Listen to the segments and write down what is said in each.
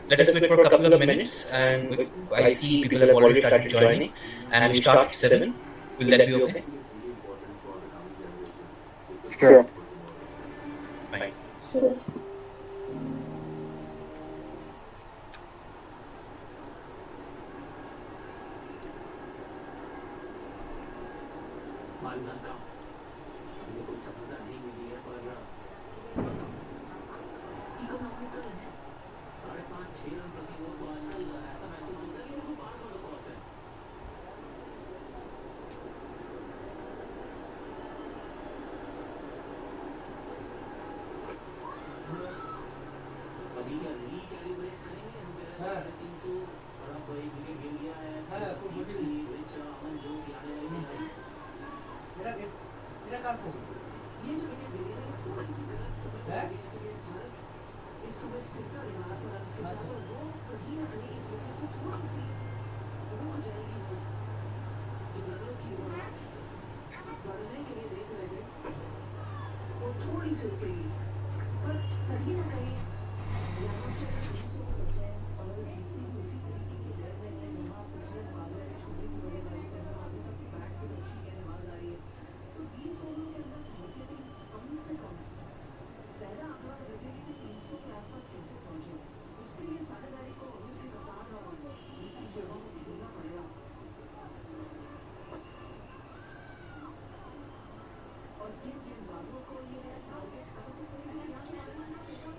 let us wait for a couple of minutes, and I see people have already started joining, and we start at 7. Will that be okay? Sure. Fine. Sure.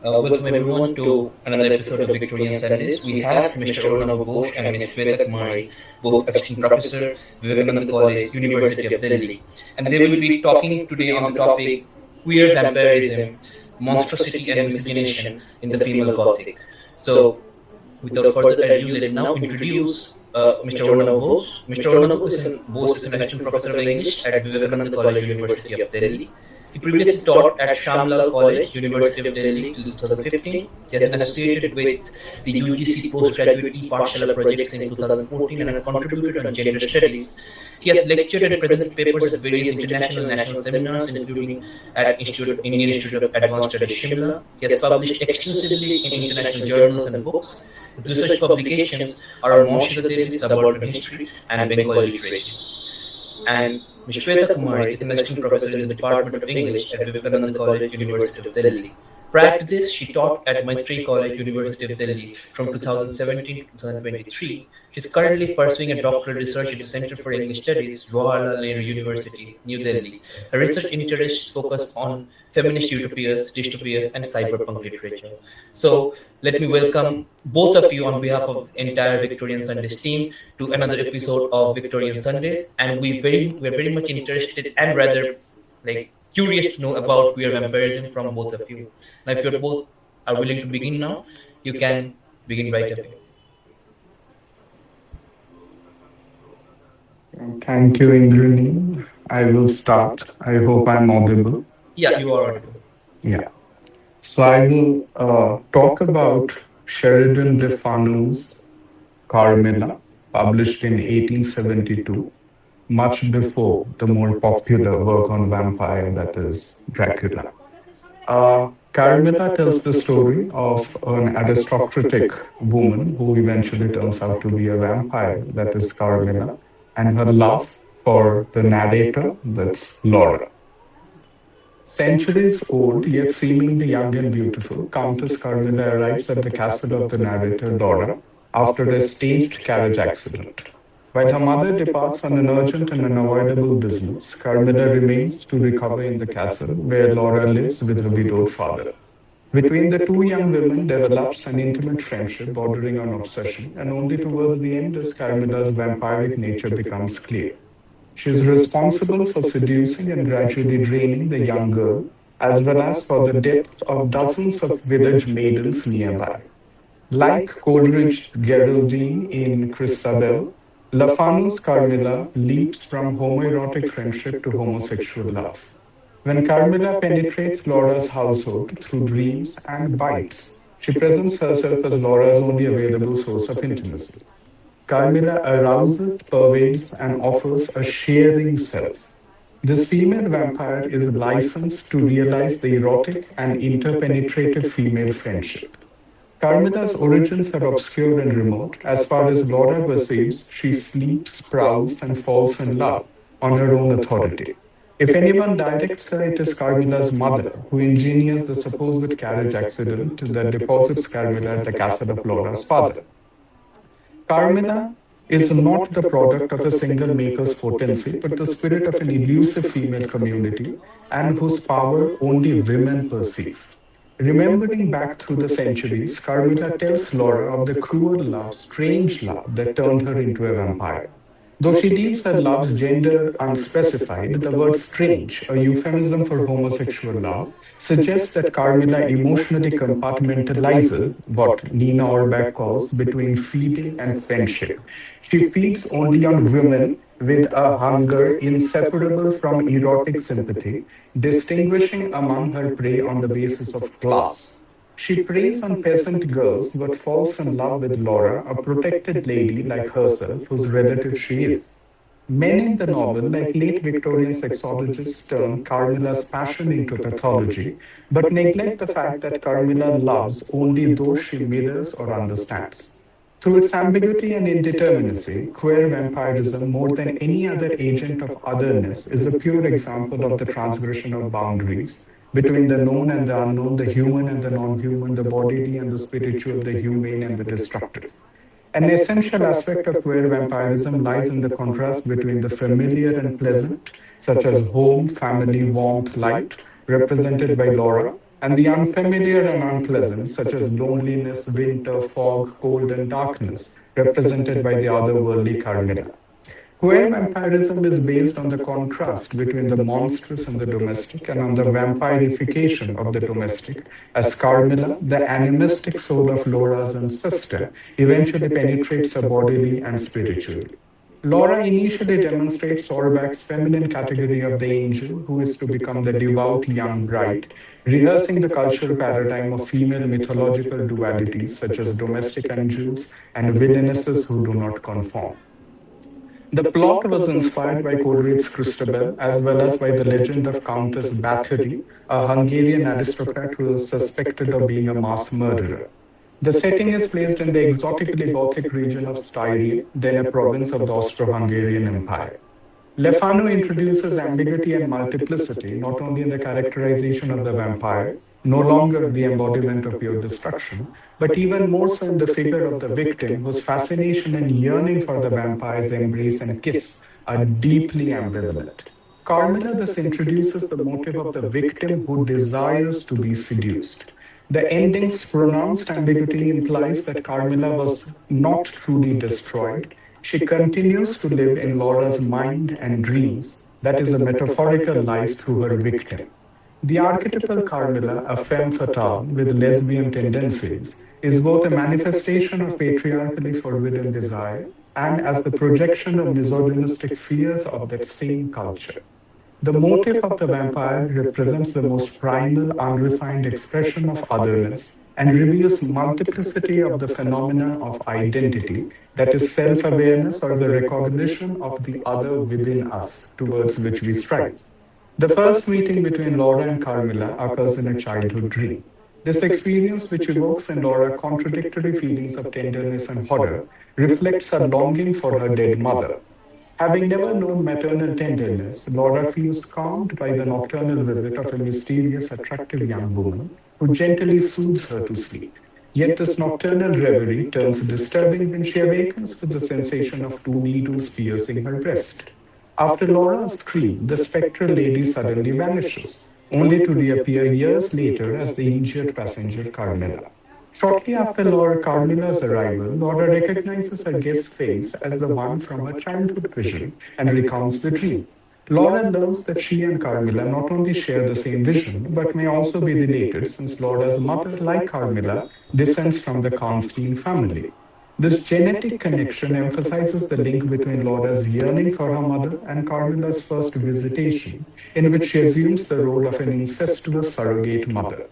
Welcome everyone to another episode of Victorian Sundays. We have Mr. Arunava Ghosh and Ms. Shweta Kumari, both assistant professor, Vivekananda College, University of Delhi, and they will be talking today on the topic queer vampirism, monstrosity, and miscegenation in the female Gothic. So, without further ado, let me now introduce Mr. Arunava Bose. Mr. Arunava Bose is an assistant professor of English at Vivekananda College, University of Delhi. He previously taught at Shamlal College, University of Delhi till 2015. He has been associated with the UGC postgraduate e-Pathshala projects in 2014 and has contributed on gender studies. He has lectured and presented papers at various international and national seminars, including at Indian Institute of Advanced Studies, Shimla. He has published extensively in international journals and books. His research publications are on Monstrosity, subaltern history, and Bengali literature. And Ms. Shweta Kumari is an assistant professor in the Department of English at Vivekananda College, University of Delhi. Prior to this, she taught at Maitri College, University of Delhi from 2017 to 2023. She is currently pursuing a doctoral research at the Center for English Studies, Jawaharlal Nehru University, New Delhi. Her research interests focus on feminist utopias, dystopias, and cyberpunk literature. So, let me welcome both of you on behalf of the entire Victorian Sundays team to another episode of Victorian Sundays, and we're very much interested and rather like curious to know about queer vampirism from both of you. Now, if you're both are willing to begin now, you can begin right away. Thank you, Indranil. I will start. I hope I'm audible. Yeah, you are audible. Yeah. So I will talk about Sheridan Le Fanu's Carmilla, published in 1872, much before the more popular work on vampire, that is Dracula. Carmilla tells the story of an aristocratic woman who eventually turns out to be a vampire, that is Carmilla, and her love for the narrator, that's Laura. Centuries old, yet seemingly young and beautiful, Countess Carmilla arrives at the castle of the narrator Laura after a staged carriage accident. While her mother departs on an urgent and unavoidable business, Carmilla remains to recover in the castle where Laura lives with her widowed father. Between the two young women develops an intimate friendship bordering on obsession, and only towards the end does Carmilla's vampiric nature becomes clear. She is responsible for seducing and gradually draining the young girl, as well as for the depth of dozens of village maidens nearby. Like Coleridge's Geraldine in Christabel, Lafanu's Carmilla leaps from homoerotic friendship to homosexual love. When Carmilla penetrates Laura's household through dreams and bites, she presents herself as Laura's only available source of intimacy. Carmilla arouses, pervades, and offers a sharing self. This female vampire is licensed to realize the erotic and interpenetrative female friendship. Carmilla's origins are obscure and remote. As far as Laura perceives, she sleeps, prowls, and falls in love on her own authority. If anyone directs her, it is Carmilla's mother, who engineers the supposed carriage accident that deposits Carmilla at the castle of Laura's father. Carmilla is not the product of a single maker's potency, but the spirit of an elusive female community and whose power only women perceive. Remembering back through the centuries, Carmilla tells Laura of the cruel love, strange love that turned her into a vampire. Though she deems her love's gender unspecified, the word strange, a euphemism for homosexual love, suggests that Carmilla emotionally compartmentalizes what Nina Orbeck calls between feeding and friendship. She feeds only on women with a hunger inseparable from erotic sympathy, distinguishing among her prey on the basis of class. She preys on peasant girls but falls in love with Laura, a protected lady like herself, whose relative she is. Men in the novel, like late Victorian sexologists, turn Carmilla's passion into pathology, but neglect the fact that Carmilla loves only those she mirrors or understands. Through its ambiguity and indeterminacy, queer vampirism, more than any other agent of otherness, is a pure example of the transgression of boundaries between the known and the unknown, the human and the non human, the bodily and the spiritual, the humane and the destructive. An essential aspect of queer vampirism lies in the contrast between the familiar and pleasant, such as home, family, warmth, light, represented by Laura, and the unfamiliar and unpleasant, such as loneliness, winter, fog, cold, and darkness, represented by the otherworldly Carmilla. Queer vampirism is based on the contrast between the monstrous and the domestic, and on the vampirification of the domestic, as Carmilla, the animistic soul of Laura's ancestor, eventually penetrates her bodily and spiritually. Laura initially demonstrates Sorback's feminine category of the angel, who is to become the devout young bride, rehearsing the cultural paradigm of female mythological dualities such as domestic angels and villainesses who do not conform. The plot was inspired by Coleridge's Christabel as well as by the legend of Countess Bathory, a Hungarian aristocrat who is suspected of being a mass murderer. The setting is placed in the exotically Gothic region of Styria, then a province of the Austro-Hungarian Empire. Lefano introduces ambiguity and multiplicity not only in the characterization of the vampire, no longer the embodiment of pure destruction, but even more so in the figure of the victim whose fascination and yearning for the vampire's embrace and kiss are deeply ambivalent. Carmilla thus introduces the motive of the victim who desires to be seduced. The ending's pronounced ambiguity implies that Carmilla was not truly destroyed. She continues to live in Laura's mind and dreams, that is, a metaphorical life through her victim. The archetypal Carmilla, a femme fatale with lesbian tendencies, is both a manifestation of patriarchally forbidden desire and as the projection of misogynistic fears of that same culture. The motive of the vampire represents the most primal, unrefined expression of otherness and reveals multiplicity of the phenomena of identity, that is, self awareness or the recognition of the other within us, towards which we strive. The first meeting between Laura and Carmilla occurs in a childhood dream. This experience, which evokes in Laura contradictory feelings of tenderness and horror, reflects her longing for her dead mother. Having never known maternal tenderness, Laura feels calmed by the nocturnal visit of a mysterious, attractive young woman who gently soothes her to sleep. Yet this nocturnal reverie turns disturbing when she awakens with the sensation of two needles piercing her breast. After Laura's scream, the spectral lady suddenly vanishes, only to reappear years later as the injured passenger Carmilla. Shortly after Laura Carmilla's arrival, Laura recognizes her guest's face as the one from her childhood vision and recounts the dream. Laura learns that she and Carmilla not only share the same vision, but may also be related since Laura's mother, like Carmilla, descends from the Karnstein family. This genetic connection emphasizes the link between Laura's yearning for her mother and Carmilla's first visitation, in which she assumes the role of an incestuous surrogate mother.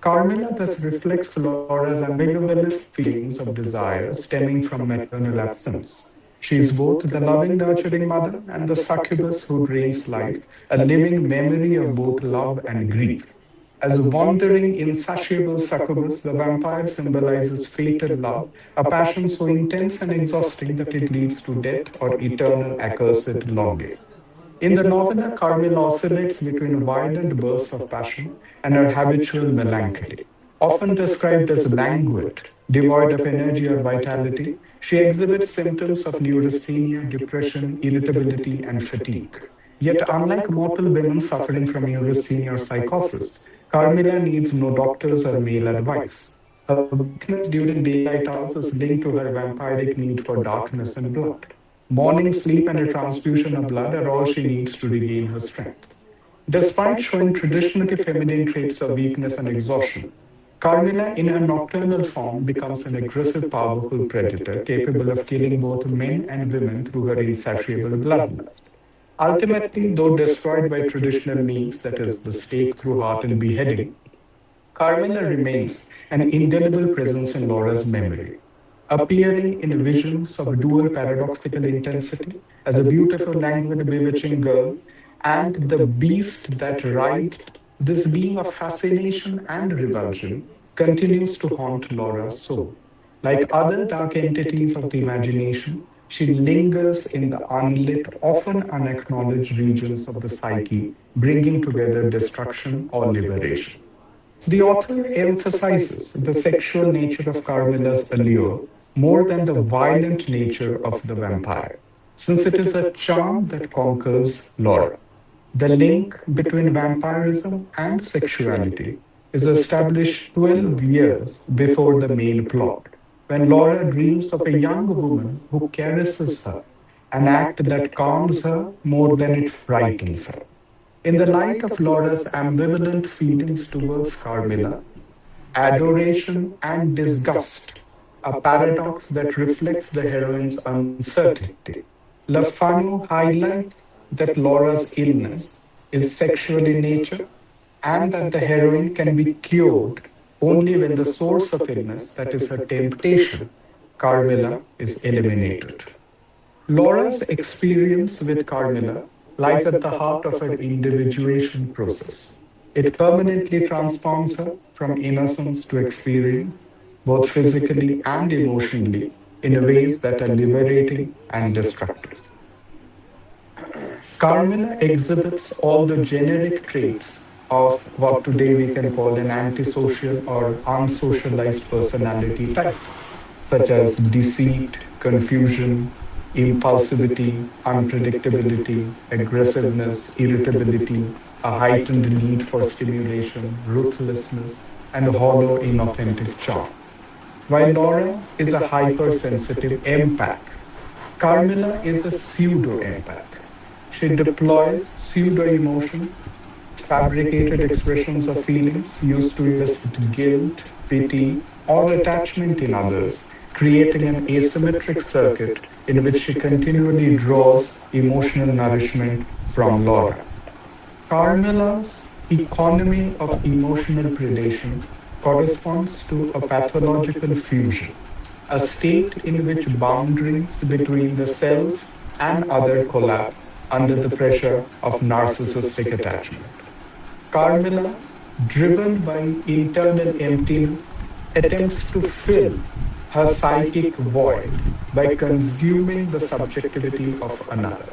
Carmilla thus reflects Laura's ambivalent feelings of desire stemming from maternal absence. She is both the loving, nurturing mother and the succubus who drains life, a living memory of both love and grief. As wandering, insatiable succubus, the vampire symbolizes fatal love, a passion so intense and exhausting that it leads to death or eternal accursed longing. In the novella, Carmilla oscillates between violent bursts of passion and her habitual melancholy. Often described as languid, devoid of energy or vitality, she exhibits symptoms of neurasthenia, depression, irritability, and fatigue. Yet, unlike mortal women suffering from neurasthenia or psychosis, Carmilla needs no doctors or male advice. Her weakness during daylight hours is linked to her vampiric need for darkness and blood. Morning sleep and a transfusion of blood are all she needs to regain her strength. Despite showing traditionally feminine traits of weakness and exhaustion, Carmilla, in her nocturnal form, becomes an aggressive, powerful predator capable of killing both men and women through her insatiable bloodlust. Ultimately, though destroyed by traditional means, that is, the stake through heart and beheading, Carmilla remains an indelible presence in Laura's memory, appearing in visions of dual paradoxical intensity as a beautiful, languid, bewitching girl, and the beast that rides this being of fascination and revulsion continues to haunt Laura's soul. Like other dark entities of the imagination, she lingers in the unlit, often unacknowledged regions of the psyche, bringing together destruction or liberation. The author emphasizes the sexual nature of Carmilla's allure more than the violent nature of the vampire, since it is a charm that conquers Laura. The link between vampirism and sexuality is established 12 years before the main plot, when Laura dreams of a young woman who caresses her, an act that calms her more than it frightens her. In the light of Laura's ambivalent feelings towards Carmilla, adoration and disgust, a paradox that reflects the heroine's uncertainty, Lafano highlights that Laura's illness is sexual in nature and that the heroine can be cured only when the source of illness, that is her temptation, Carmilla, is eliminated. Laura's experience with Carmilla lies at the heart of her individuation process. It permanently transforms her from innocence to experience, both physically and emotionally, in ways that are liberating and destructive. Carmilla exhibits all the generic traits of what today we can call an antisocial or unsocialized personality type, such as deceit, confusion, impulsivity, unpredictability, aggressiveness, irritability, a heightened need for stimulation, ruthlessness, and a hollow, inauthentic charm. While Laura is a hypersensitive empath, Carmilla is a pseudo empath. She deploys pseudo emotions, fabricated expressions of feelings used to elicit guilt, pity, or attachment in others, creating an asymmetric circuit in which she continually draws emotional nourishment from Laura. Carmilla's economy of emotional predation corresponds to a pathological fusion, a state in which boundaries between the self and other collapse under the pressure of narcissistic attachment. Carmilla, driven by internal emptiness, attempts to fill her psychic void by consuming the subjectivity of another.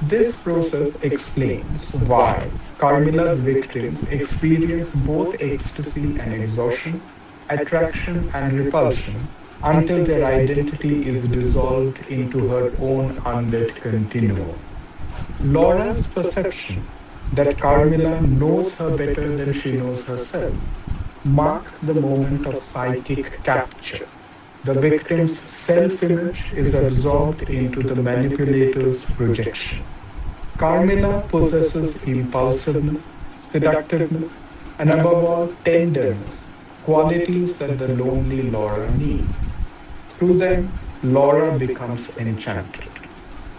This process explains why Carmilla's victims experience both ecstasy and exhaustion, attraction and repulsion, until their identity is dissolved into her own unlit continuum. Laura's perception that Carmilla knows her better than she knows herself marks the moment of psychic capture. The victim's self image is absorbed into the manipulator's projection. Carmilla possesses impulsiveness, seductiveness, and above all, tenderness, qualities that the lonely Laura needs. Through them, Laura becomes enchanted.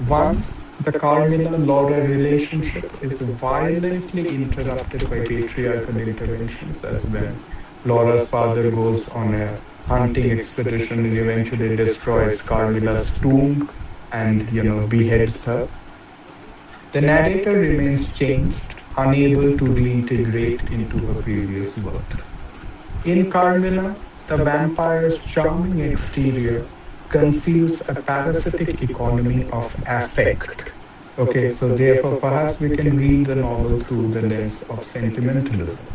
Once the Carmilla Laura relationship is violently interrupted by patriarchal interventions, as when Laura's father goes on a hunting expedition and eventually destroys Carmilla's tomb and beheads her. The narrator remains changed unable to reintegrate into her previous world. In Carmilla, the vampire's charming exterior conceals a parasitic economy of affect. Okay, so therefore, perhaps we can read the novel through the lens of sentimentalism.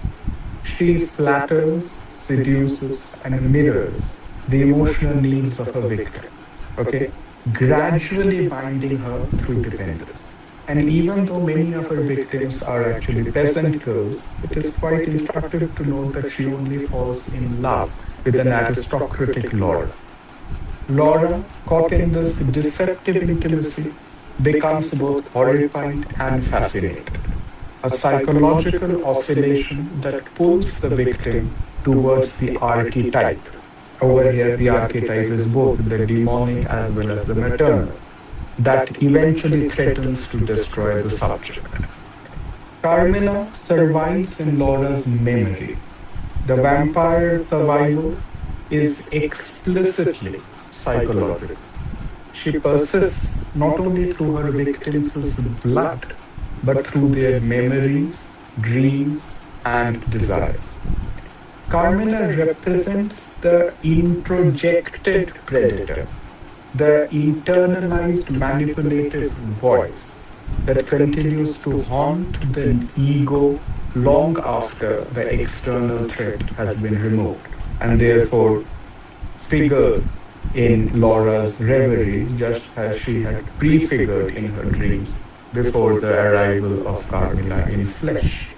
She flatters, seduces, and mirrors the emotional needs of her victim, okay, gradually binding her through dependence. And even though many of her victims are actually peasant girls, it is quite instructive to note that she only falls in love with an aristocratic Laura. Laura, caught in this deceptive intimacy, becomes both horrified and fascinated, a psychological oscillation that pulls the victim towards the archetype. Over here, the archetype is both the demonic as well as the maternal, that eventually threatens to destroy the subject. Carmilla survives in Laura's memory. The vampire survival is explicitly psychological. She persists not only through her victims' blood, but through their memories, dreams, and desires. Carmilla represents the introjected predator, the internalized manipulative voice that continues to haunt the ego long after the external threat has been removed, and therefore figures in Laura's reveries just as she had prefigured in her dreams before the arrival of Carmilla in flesh.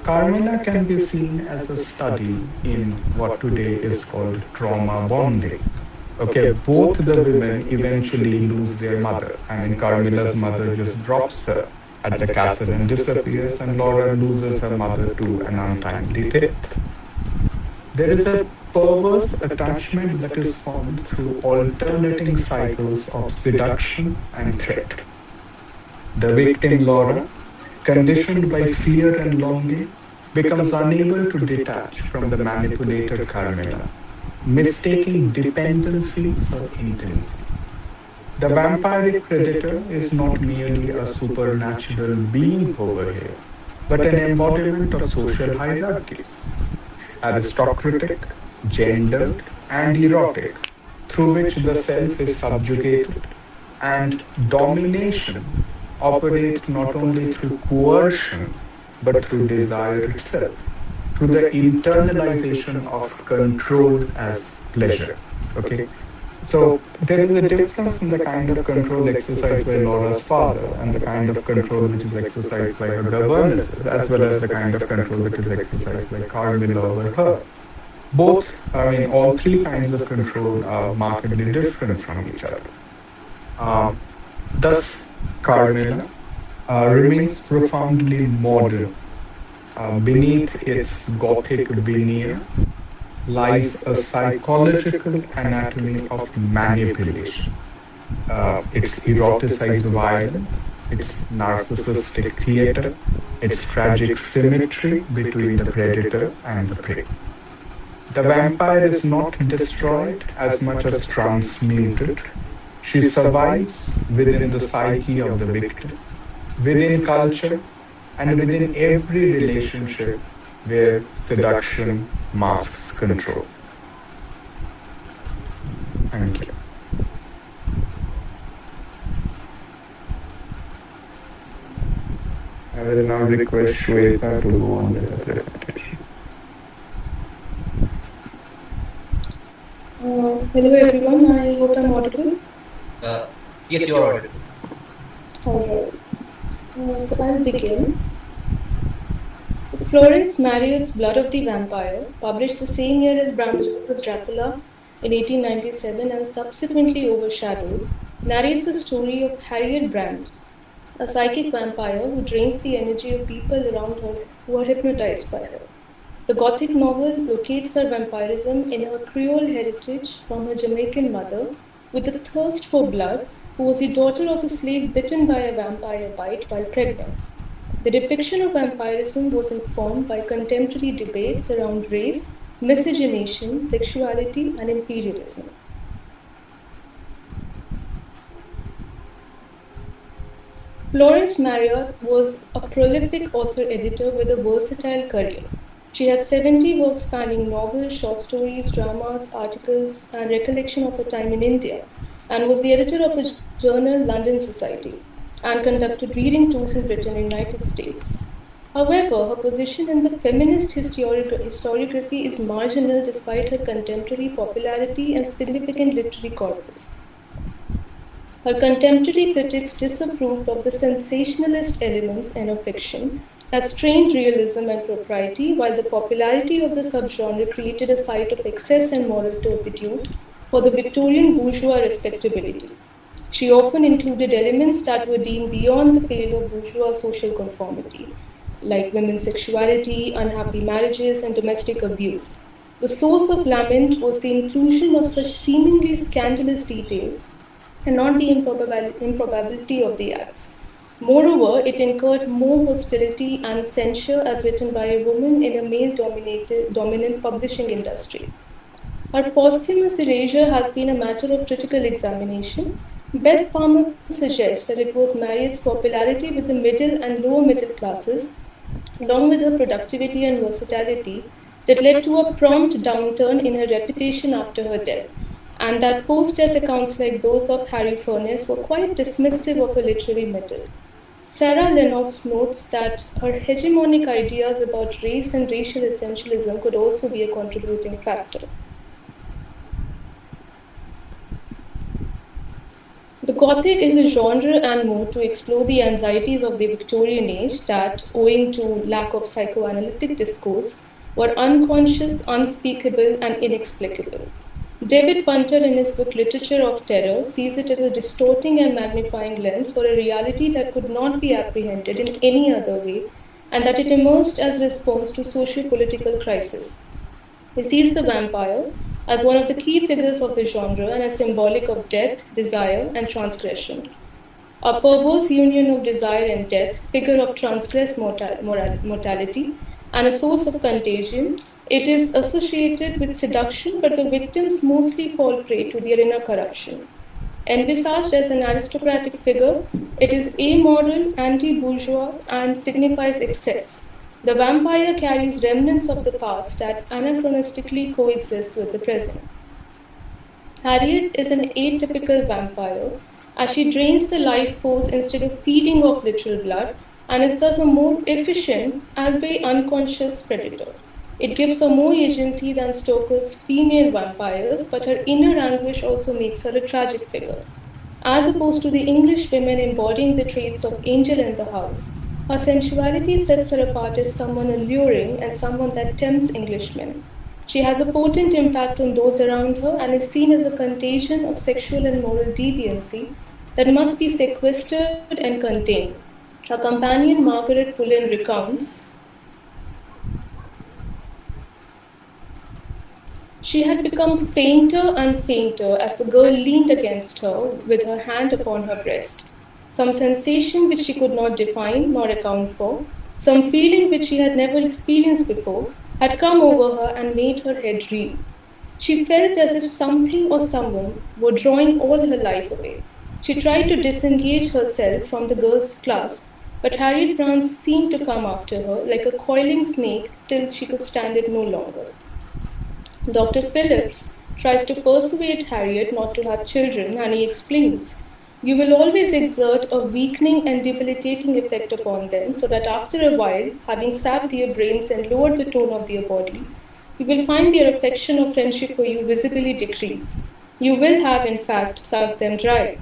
Carmilla can be seen as a study in what today is called trauma bonding. Okay, both the women eventually lose their mother. I mean, Carmilla's mother just drops her at the castle and disappears, and Laura loses her mother to an untimely death. There is a perverse attachment that is formed through alternating cycles of seduction and threat. The victim, Laura, conditioned by fear and longing, becomes unable to detach from the manipulator Carmilla, mistaking dependency for intimacy. The vampiric predator is not merely a supernatural being over here, but an embodiment of social hierarchies, aristocratic, gendered, and erotic, through which the self is subjugated, and domination operates not only through coercion but through desire itself, through the internalization of control as pleasure. Okay, so there is a difference in the kind of control exercised by Laura's father and the kind of control which is exercised by her governesses, as well as the kind of control that is exercised by Carmilla over her. Both, I mean, all three kinds of control are markedly different from each other. Um, Thus, Carmilla remains profoundly modern. Beneath its Gothic veneer lies a psychological anatomy of manipulation. Its eroticized violence, its narcissistic theater, its tragic symmetry between the predator and the prey. The vampire is not destroyed as much as transmuted. She survives within the psyche of the victim, within culture, and within every relationship where seduction masks control. Thank you. I will now request Shweta to go on with the presentation. Hello everyone, I hope I'm audible. Uh, yes, you are audible. Alright, so I'll begin. Florence Marriott's Blood of the Vampire, published the same year as Bram Stoker's Dracula in 1897 and subsequently overshadowed, narrates a story of Harriet Brand, a psychic vampire who drains the energy of people around her who are hypnotized by her. The Gothic novel locates her vampirism in her Creole heritage from her Jamaican mother, with a thirst for blood, who was the daughter of a slave bitten by a vampire bite while pregnant. The depiction of vampirism was informed by contemporary debates around race, miscegenation, sexuality, and imperialism. Florence Marriott was a prolific author editor with a versatile career. She had 70 works spanning novels, short stories, dramas, articles, and recollection of her time in India, and was the editor of a journal, London Society, and conducted reading tours in Britain and United States. However, her position in the feminist historiography is marginal despite her contemporary popularity and significant literary corpus. Her contemporary critics disapproved of the sensationalist elements in her fiction that strained realism and propriety, while the popularity of the subgenre created a site of excess and moral turpitude for the Victorian bourgeois respectability. She often included elements that were deemed beyond the pale of bourgeois social conformity, like women's sexuality, unhappy marriages, and domestic abuse. The source of lament was the inclusion of such seemingly scandalous details and not the improbability of the acts. Moreover, it incurred more hostility and censure as written by a woman in a male dominant publishing industry. Her posthumous erasure has been a matter of critical examination. Beth Palmer suggests that it was Marriott's popularity with the middle and lower middle classes, along with her productivity and versatility, that led to a prompt downturn in her reputation after her death, and that post death accounts like those of Harry Furness were quite dismissive of her literary metal. Sarah Lennox notes that her hegemonic ideas about race and racial essentialism could also be a contributing factor. The Gothic is a genre and mode to explore the anxieties of the Victorian age that, owing to lack of psychoanalytic discourse, were unconscious, unspeakable, and inexplicable. David Punter, in his book Literature of Terror, sees it as a distorting and magnifying lens for a reality that could not be apprehended in any other way, and that it emerged as a response to socio-political crisis. He sees the vampire as one of the key figures of the genre and as symbolic of death, desire, and transgression. A perverse union of desire and death, figure of transgressed mortality, and a source of contagion, it is associated with seduction, but the victims mostly fall prey to their inner corruption. Envisaged as an aristocratic figure, it is amoral, anti bourgeois, and signifies excess. The vampire carries remnants of the past that anachronistically coexist with the present. Harriet is an atypical vampire, as she drains the life force instead of feeding off literal blood, and is thus a more efficient, albeit unconscious predator. It gives her more agency than Stoker's female vampires, but her inner anguish also makes her a tragic figure. As opposed to the English women embodying the traits of angel in the house, her sensuality sets her apart as someone alluring and someone that tempts Englishmen. She has a potent impact on those around her and is seen as a contagion of sexual and moral deviancy that must be sequestered and contained. Her companion Margaret Pullen recounts, she had become fainter and fainter as the girl leaned against her with her hand upon her breast. Some sensation which she could not define nor account for, some feeling which she had never experienced before, had come over her and made her head reel. She felt as if something or someone were drawing all her life away. She tried to disengage herself from the girl's clasp, but Harriet Brown seemed to come after her like a coiling snake till she could stand it no longer. Dr. Phillips tries to persuade Harriet not to have children, and he explains, "You will always exert a weakening and debilitating effect upon them, so that after a while, having sapped their brains and lowered the tone of their bodies, you will find their affection or friendship for you visibly decrease. You will have, in fact, sucked them dry."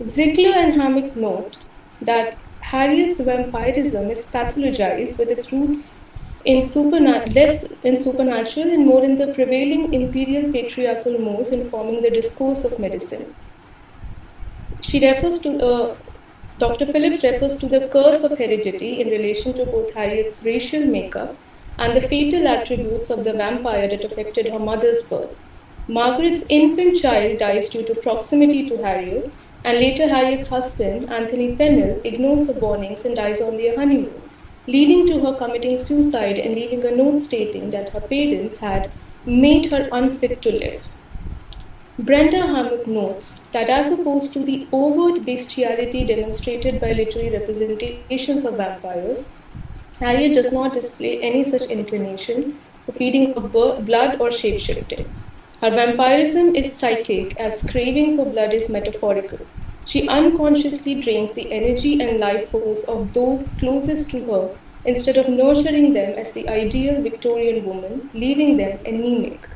Ziegler and Hammack note that Harriet's vampirism is pathologized with its roots in less in supernatural and more in the prevailing imperial patriarchal modes informing the discourse of medicine. She refers to Dr. Phillips refers to the curse of heredity in relation to both Harriet's racial makeup and the fatal attributes of the vampire that affected her mother's birth. Margaret's infant child dies due to proximity to Harriet, and later Harriet's husband, Anthony Pennell, ignores the warnings and dies on their honeymoon, leading to her committing suicide and leaving a note stating that her parents had made her unfit to live. Brenda Hammock notes that as opposed to the overt bestiality demonstrated by literary representations of vampires, Harriet does not display any such inclination for feeding off blood or shapeshifting. Her vampirism is psychic, as craving for blood is metaphorical. She unconsciously drains the energy and life force of those closest to her instead of nurturing them as the ideal Victorian woman, leaving them anemic.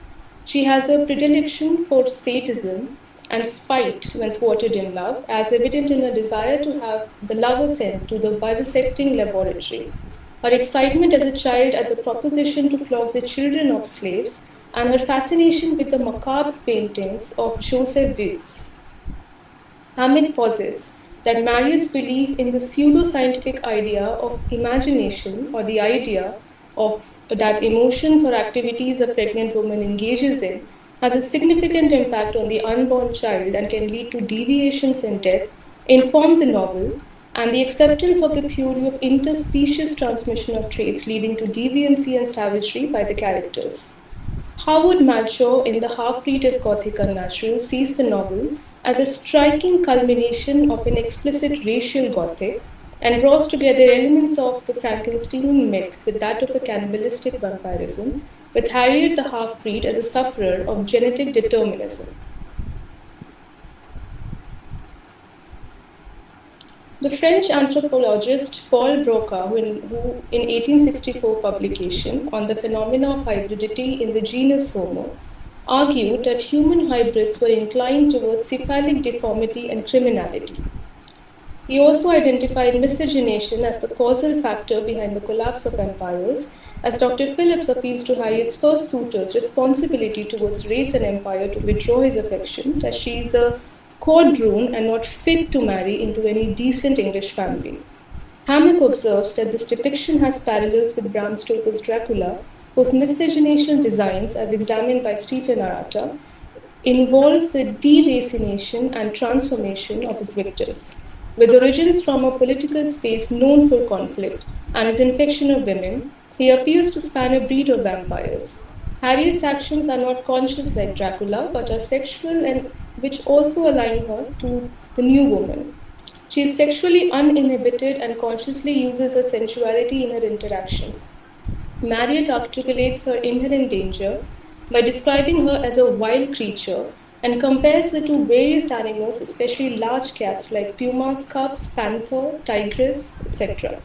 She has a predilection for sadism and spite when thwarted in love, as evident in her desire to have the lover sent to the vivisecting laboratory, her excitement as a child at the proposition to flog the children of slaves, and her fascination with the macabre paintings of Joseph Beuys. Hamid posits that Marriott's belief in the pseudo-scientific idea of imagination, or the idea of that emotions or activities a pregnant woman engages in, has a significant impact on the unborn child and can lead to deviations in death, inform the novel, and the acceptance of the theory of interspecies transmission of traits leading to deviancy and savagery by the characters. Howard Malshaw, in The Half-Breed is Gothic Unnatural, sees the novel as a striking culmination of an explicit racial Gothic and draws together elements of the Frankenstein myth with that of a cannibalistic vampirism, with Harriet the half-breed as a sufferer of genetic determinism. The French anthropologist Paul Broca, who in 1864 publication on the phenomena of hybridity in the genus Homo, argued that human hybrids were inclined towards cephalic deformity and criminality. He also identified miscegenation as the causal factor behind the collapse of empires, as Dr. Phillips appeals to Harriet's first suitor's responsibility towards race and empire to withdraw his affections, as she is a quadroon and not fit to marry into any decent English family. Hammock observes that this depiction has parallels with Bram Stoker's Dracula, whose miscegenation designs, as examined by Stephen Arata, involve the deracination and transformation of his victims. With origins from a political space known for conflict and his infection of women, he appears to span a breed of vampires. Harriet's actions are not conscious like Dracula, but are sexual and which also align her to the new woman. She is sexually uninhibited and consciously uses her sensuality in her interactions. Marriott articulates her inherent danger by describing her as a wild creature and compares her to various animals, especially large cats like pumas, cubs, panther, tigress, etc.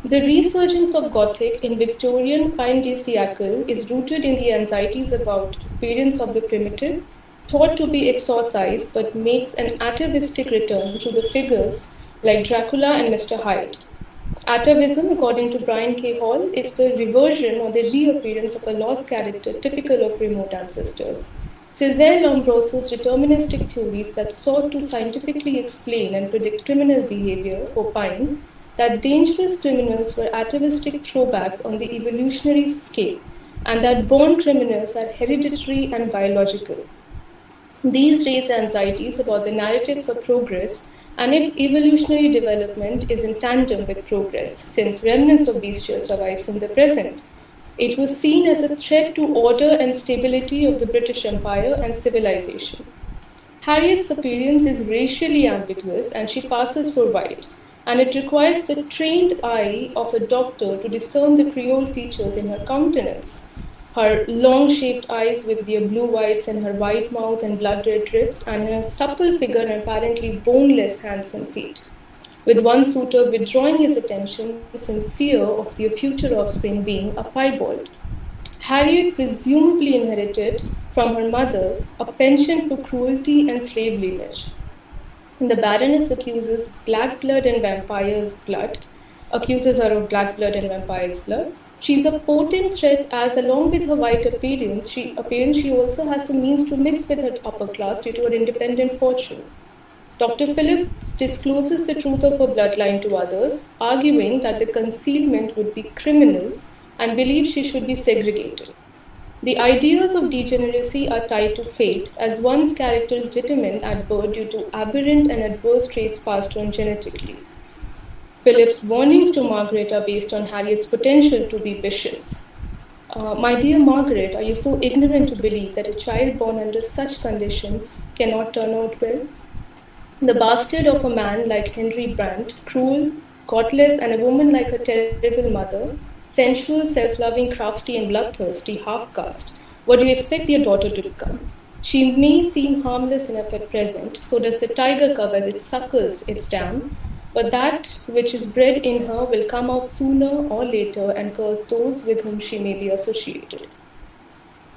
The resurgence of Gothic in Victorian fin de siècle is rooted in the anxieties about appearance of the primitive, thought to be exorcised, but makes an atavistic return to the figures like Dracula and Mr. Hyde. Atavism, according to Brian K. Hall, is the reversion or the reappearance of a lost character typical of remote ancestors. Cesare Lombroso's deterministic theories that sought to scientifically explain and predict criminal behavior opine that dangerous criminals were atavistic throwbacks on the evolutionary scale, and that born criminals are hereditary and biological. These raise anxieties about the narratives of progress and if evolutionary development is in tandem with progress, since remnants of bestial survives in the present. It was seen as a threat to order and stability of the British Empire and civilization. Harriet's appearance is racially ambiguous and she passes for white, and it requires the trained eye of a doctor to discern the Creole features in her countenance. Her long-shaped eyes with their blue whites and her white mouth and blood-red lips, and her supple figure and apparently boneless hands and feet, with one suitor withdrawing his attentions in fear of their future offspring being a piebald. Harriet presumably inherited from her mother a penchant for cruelty and slave lineage. The Baroness accuses her of black blood and vampire's blood. She is a potent threat as, along with her white appearance, she also has the means to mix with her upper class due to her independent fortune. Dr. Phillips discloses the truth of her bloodline to others, arguing that the concealment would be criminal and believes she should be segregated. The ideas of degeneracy are tied to fate, as one's character is determined at birth due to aberrant and adverse traits passed on genetically. Philip's warnings to Margaret are based on Harriet's potential to be vicious. My dear Margaret, are you so ignorant to believe that a child born under such conditions cannot turn out well? The bastard of a man like Henry Brandt, cruel, godless, and a woman like her terrible mother, sensual, self loving, crafty, and bloodthirsty, half caste. What do you expect your daughter to become? She may seem harmless enough at present, so does the tiger cub as it suckles its dam, but that which is bred in her will come out sooner or later and curse those with whom she may be associated.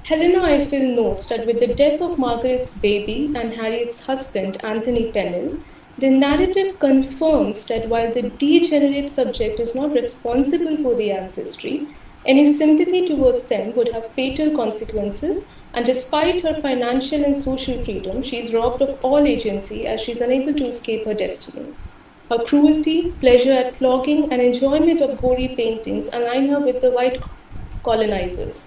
Helena Ifill notes that with the death of Margaret's baby and Harriet's husband, Anthony Pennell, the narrative confirms that while the degenerate subject is not responsible for the ancestry, any sympathy towards them would have fatal consequences, and despite her financial and social freedom, she is robbed of all agency as she is unable to escape her destiny. Her cruelty, pleasure at flogging, and enjoyment of gory paintings align her with the white colonizers.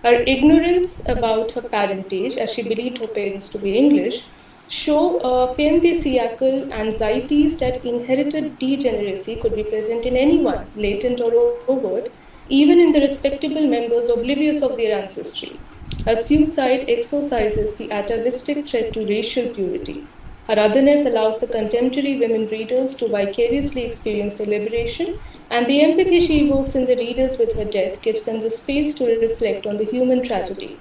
Her ignorance about her parentage, as she believed her parents to be English, show phantasiacal anxieties that inherited degeneracy could be present in anyone, latent or overt, even in the respectable members oblivious of their ancestry. Her suicide exorcises the atavistic threat to racial purity. Her otherness allows the contemporary women readers to vicariously experience her liberation, and the empathy she evokes in the readers with her death gives them the space to reflect on the human tragedy.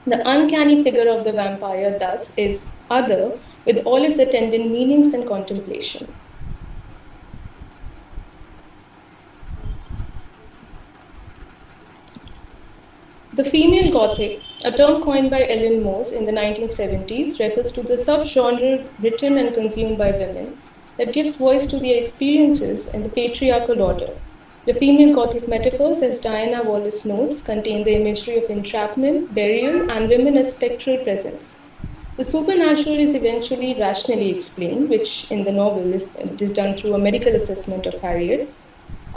The uncanny figure of the vampire, thus, is other, with all its attendant meanings and contemplation. The female Gothic, a term coined by Ellen Morse in the 1970s, refers to the subgenre written and consumed by women that gives voice to their experiences in the patriarchal order. The female Gothic metaphors, as Diana Wallace notes, contain the imagery of entrapment, burial, and women as spectral presence. The supernatural is eventually rationally explained, which in the novel is done through a medical assessment of Harriet.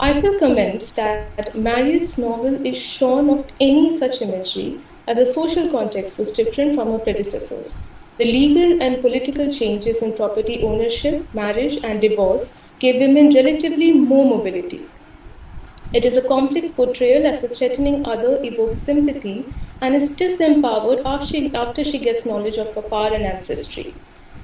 Eiffel comments that Marriott's novel is shorn of any such imagery, as the social context was different from her predecessors. The legal and political changes in property ownership, marriage, and divorce gave women relatively more mobility. It is a complex portrayal as the threatening other evokes sympathy and is disempowered after she gets knowledge of her power and ancestry.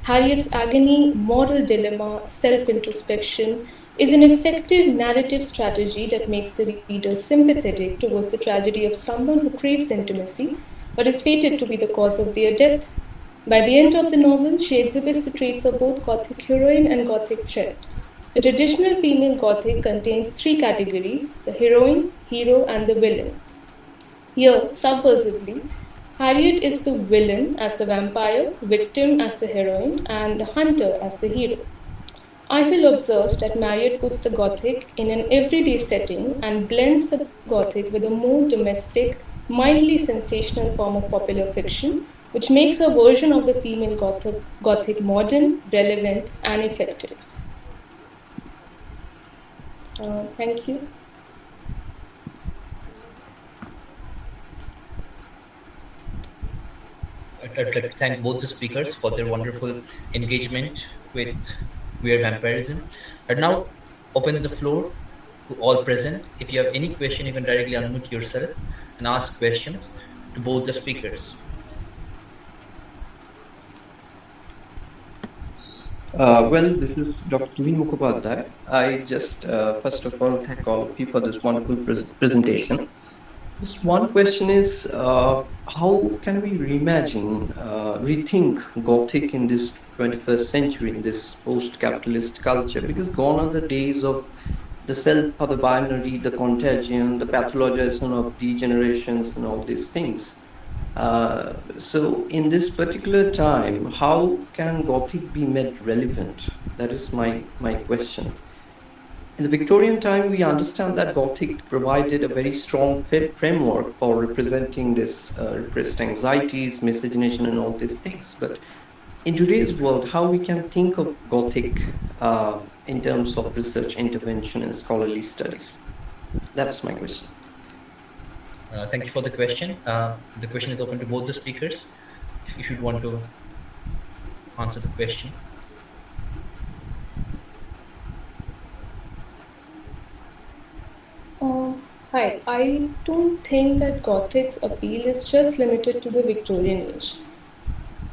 Harriet's agony, moral dilemma, self introspection is an effective narrative strategy that makes the reader sympathetic towards the tragedy of someone who craves intimacy but is fated to be the cause of their death. By the end of the novel, she exhibits the traits of both Gothic heroine and Gothic threat. The traditional female Gothic contains three categories: the heroine, hero, and the villain. Here, subversively, Harriet is the villain as the vampire, victim as the heroine, and the hunter as the hero. Eiffel observes that Marriott puts the Gothic in an everyday setting and blends the Gothic with a more domestic, mildly sensational form of popular fiction, which makes her version of the female Gothic modern, relevant, and effective. Thank you. I'd like to thank both the speakers for their wonderful engagement with queer vampirism. I'd now open the floor to all present. If you have any question, you can directly unmute yourself and ask questions to both the speakers. This is Dr. Kevin Mukhopadhyay. I just, first of all, thank all of you for this wonderful presentation. Just one question is, how can we reimagine, rethink Gothic in this 21st century, in this post-capitalist culture? Because gone are the days of the self or the binary, the contagion, the pathologization of degenerations and all these things. So in this particular time, how can Gothic be made relevant? That is my question. In the Victorian time, we understand that Gothic provided a very strong framework for representing this repressed anxieties, miscegenation, and all these things. But in today's world, how we can think of Gothic in terms of research intervention and scholarly studies? That's my question. Thank you for the question. The question is open to both the speakers. If you want to answer the question. Hi, I don't think that Gothic's appeal is just limited to the Victorian age,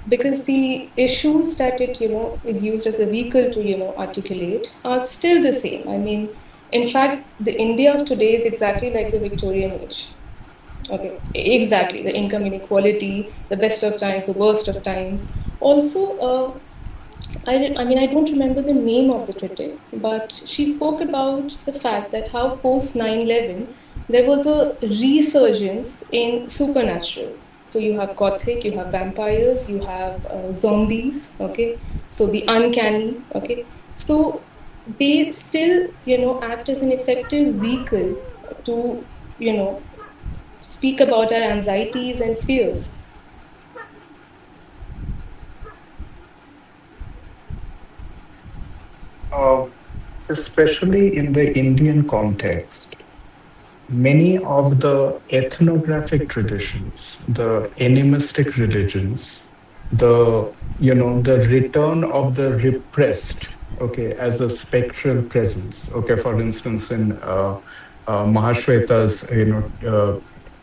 because the issues that it is used as a vehicle to articulate are still the same. I mean, in fact, the India of today is exactly like the Victorian age. Okay, exactly. The income inequality, the best of times, the worst of times. Also, I mean, I don't remember the name of the critic, but she spoke about the fact that how post 9/11 there was a resurgence in supernatural. So you have Gothic, you have vampires, you have zombies, okay? So the uncanny, okay? So they still, act as an effective vehicle to, you know, speak about our anxieties and fears. Uh, Especially in the Indian context, many of the ethnographic traditions, the animistic religions, the return of the repressed, okay, as a spectral presence. Okay, for instance, in Mahashweta's,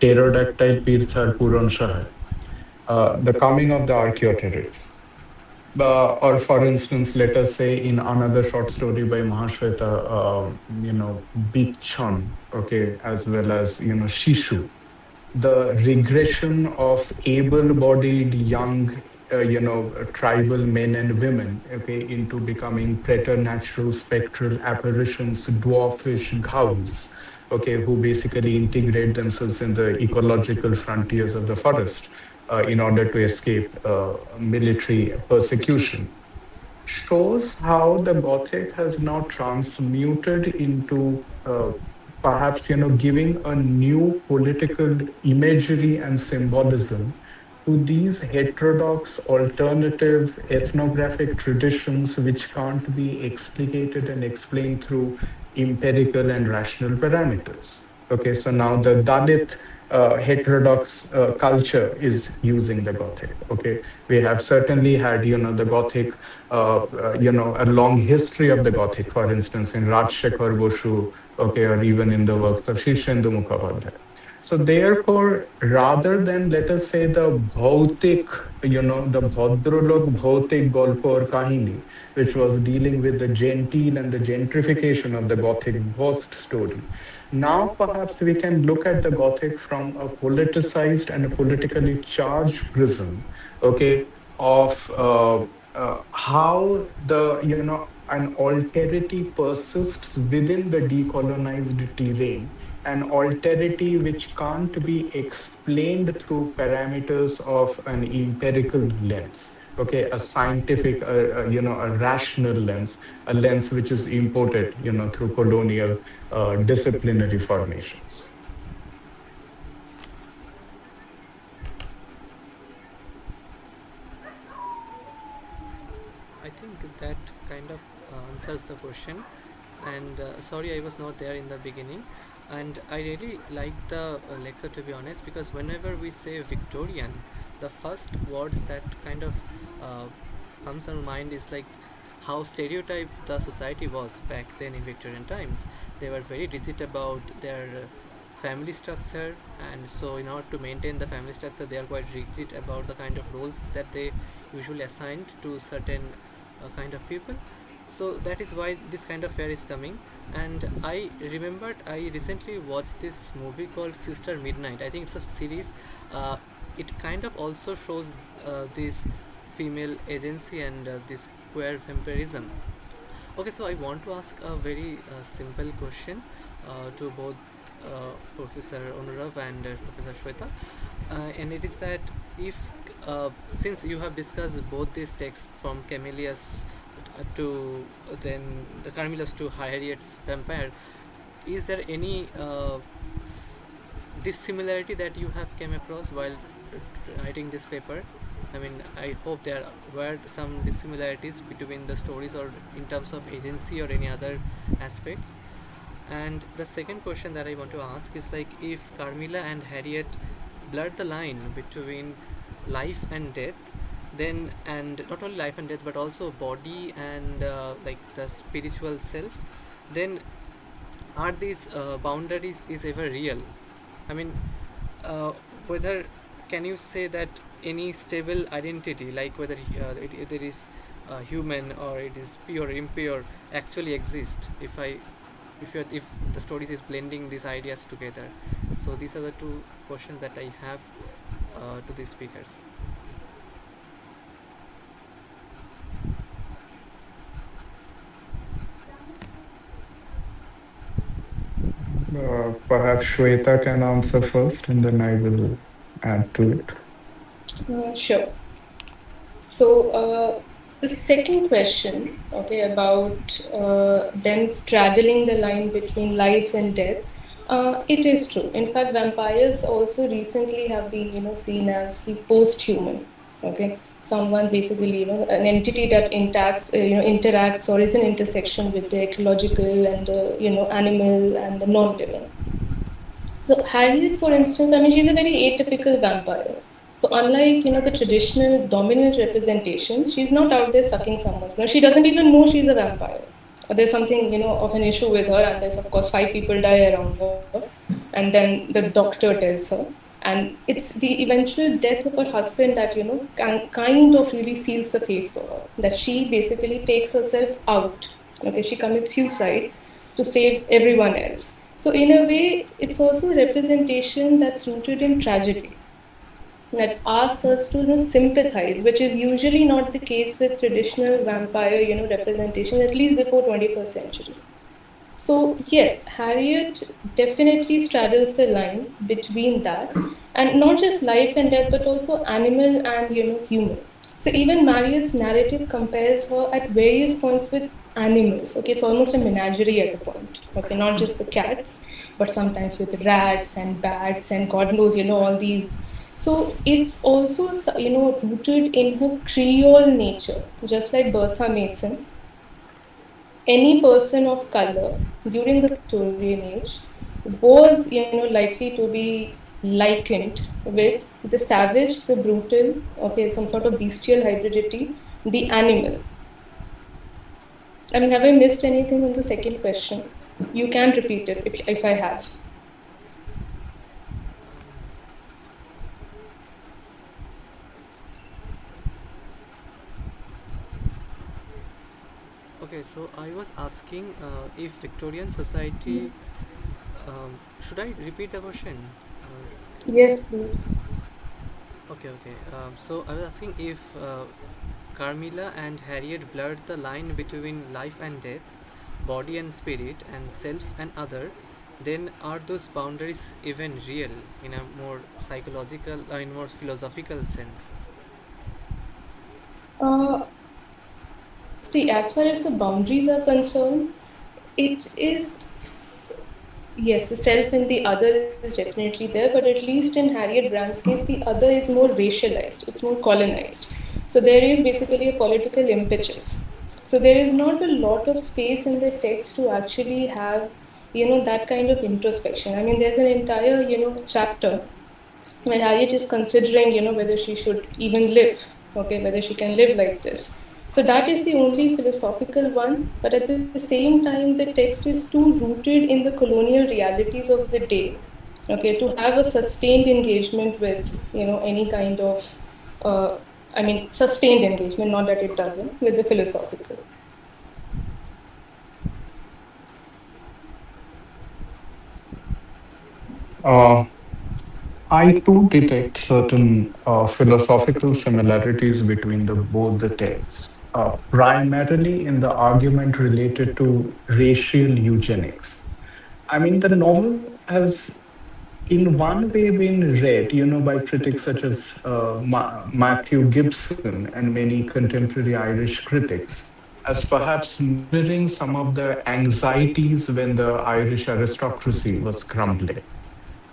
pterodactyl Pirthar Puran Shahar, the coming of the archaeoterists. Or for instance, let us say in another short story by Mahashweta, Big Chun, okay, as well as, Shishu, the regression of able-bodied young, tribal men and women, okay, into becoming preternatural spectral apparitions, dwarfish ghouls, okay, who basically integrate themselves in the ecological frontiers of the forest in order to escape military persecution, shows how the Gothic has now transmuted into perhaps giving a new political imagery and symbolism to these heterodox alternative ethnographic traditions which can't be explicated and explained through empirical and rational parameters. Okay, so now the Dalit heterodox culture is using the Gothic. Okay, we have certainly had the Gothic, a long history of the Gothic, for instance, in Rajshekhar Boshu, okay, or even in the works of Shishendu Mukhopadhyay. So therefore, rather than, let us say, the bhautik, the Bhadralok bhautik golpo or kahini, which was dealing with the genteel and the gentrification of the Gothic ghost story, now perhaps we can look at the Gothic from a politicized and a politically charged prism, okay, of how the, an alterity persists within the decolonized terrain, an alterity which can't be explained through parameters of an empirical lens, okay, a scientific, a rational lens, a lens which is imported, through colonial disciplinary formations. I think that kind of answers the question. And sorry, I was not there in the beginning. And I really like the lecture, to be honest, because whenever we say Victorian, the first words that kind of uh, comes on mind is like how stereotyped the society was back then in Victorian times. They were very rigid about their family structure, and so in order to maintain the family structure, they are quite rigid about the kind of roles that they usually assigned to certain kind of people. So that is why this kind of fair is coming. And I remembered I recently watched this movie called Sister Midnight. I think it's a series. uh, it kind of also shows this female agency and this queer vampirism. Okay, so I want to ask a very simple question to both Professor Onurav and Professor Shweta, and it is that if since you have discussed both these texts from Camillus to then the Carmillus to Harriet's vampire, is there any dissimilarity that you have came across while writing this paper? I mean, I hope there were some dissimilarities between the stories or in terms of agency or any other aspects. And the second question that I want to ask is like if Carmilla and Harriet blurred the line between life and death, then and not only life and death but also body and like the spiritual self, then are these boundaries is ever real? I mean, uh, whether can you say that any stable identity, like whether there is human or it is pure or impure, actually exist? If the stories is blending these ideas together. So these are the two questions that I have to these speakers. Perhaps Shweta can answer first, and then I will add to it. Sure. So, the second question, okay, about them straddling the line between life and death, it is true. In fact, vampires also recently have been, seen as the post-human, okay, someone basically, an entity that interacts or is an intersection with the ecological and the, animal and the non-living. So Harriet, for instance, I mean, she's a very atypical vampire. So unlike the traditional dominant representations, she's not out there sucking someone. She doesn't even know she's a vampire. There's something of an issue with her, unless of course five people die around her, and then the doctor tells her. And it's the eventual death of her husband that kind of really seals the fate for her. That she basically takes herself out. Okay, she commits suicide to save everyone else. So in a way, it's also a representation that's rooted in tragedy that asks us to sympathize, which is usually not the case with traditional vampire representation, at least before 21st century. So yes, Harriet definitely straddles the line between that, and not just life and death, but also animal and human. So even Marriott's narrative compares her at various points with animals. Okay, it's almost a menagerie at a point. Okay, not just the cats, but sometimes with rats and bats and God knows all these. So it's also rooted in her Creole nature, just like Bertha Mason. Any person of color during the Victorian age was likely to be likened with the savage, the brutal, okay, some sort of bestial hybridity, the animal. I mean, have I missed anything on the second question? You can repeat it if I have. Okay, so I was asking if Victorian society. Should I repeat the question? Yes, please. Okay. So I was asking if Carmilla and Harriet blurred the line between life and death, body and spirit, and self and other. Then are those boundaries even real in a more psychological, in more philosophical sense? Uh, See, as far as the boundaries are concerned, it is yes, the self and the other is definitely there, but at least in Harriet Brand's case, the other is more racialized, it's more colonized. So there is basically a political impetus. So there is not a lot of space in the text to actually have, that kind of introspection. I mean, there's an entire, chapter when Harriet is considering, whether she should even live, okay, whether she can live like this. So that is the only philosophical one, but at the same time, the text is too rooted in the colonial realities of the day, okay, to have a sustained engagement with, any kind of, uh, I mean, sustained engagement, not that it doesn't, with the philosophical. Uh, I too detect certain philosophical similarities between the both the texts, primarily in the argument related to racial eugenics. I mean, the novel has, in one way, been read, by critics such as Matthew Gibson and many contemporary Irish critics, as perhaps mirroring some of the anxieties when the Irish aristocracy was crumbling.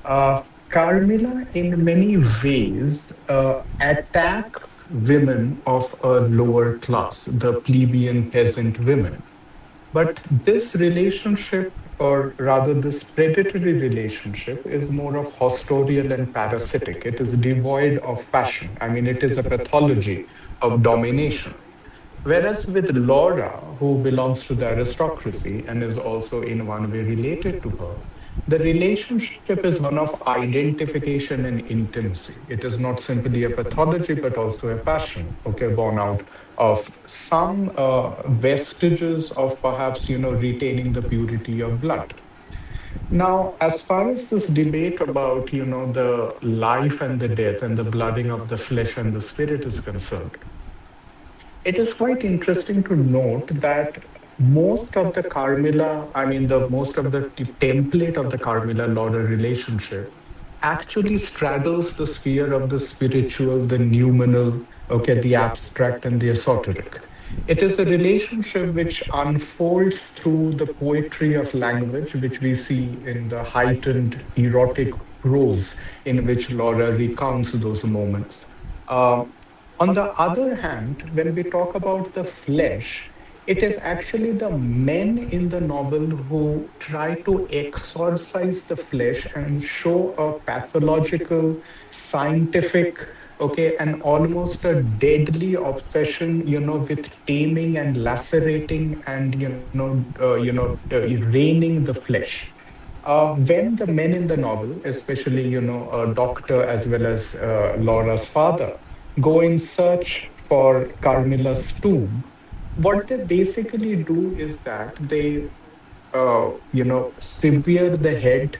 Uh, Carmilla, in many ways, attacks women of a lower class, the plebeian peasant women. But this relationship, or rather this predatory relationship, is more of hostorial and parasitic. It is devoid of passion. I mean, it is a pathology of domination. Whereas with Laura, who belongs to the aristocracy and is also in one way related to her, the relationship is one of identification and intimacy. It is not simply a pathology, but also a passion, okay, born out of some vestiges of perhaps, retaining the purity of blood. Now, as far as this debate about, the life and the death and the blooding of the flesh and the spirit is concerned, it is quite interesting to note that most of the Carmilla, I mean, the most of the template of the Carmilla Laura relationship actually straddles the sphere of the spiritual, the numinal, okay, the abstract, and the esoteric. It is a relationship which unfolds through the poetry of language, which we see in the heightened erotic prose in which Laura recounts those moments. Um, on the other hand, when we talk about the flesh, it is actually the men in the novel who try to exorcise the flesh and show a pathological, scientific, okay, and almost a deadly obsession, with taming and lacerating and, reining the flesh. When the men in the novel, especially a doctor as well as Laura's father, go in search for Carmilla's tomb, what they basically do is that they sever the head,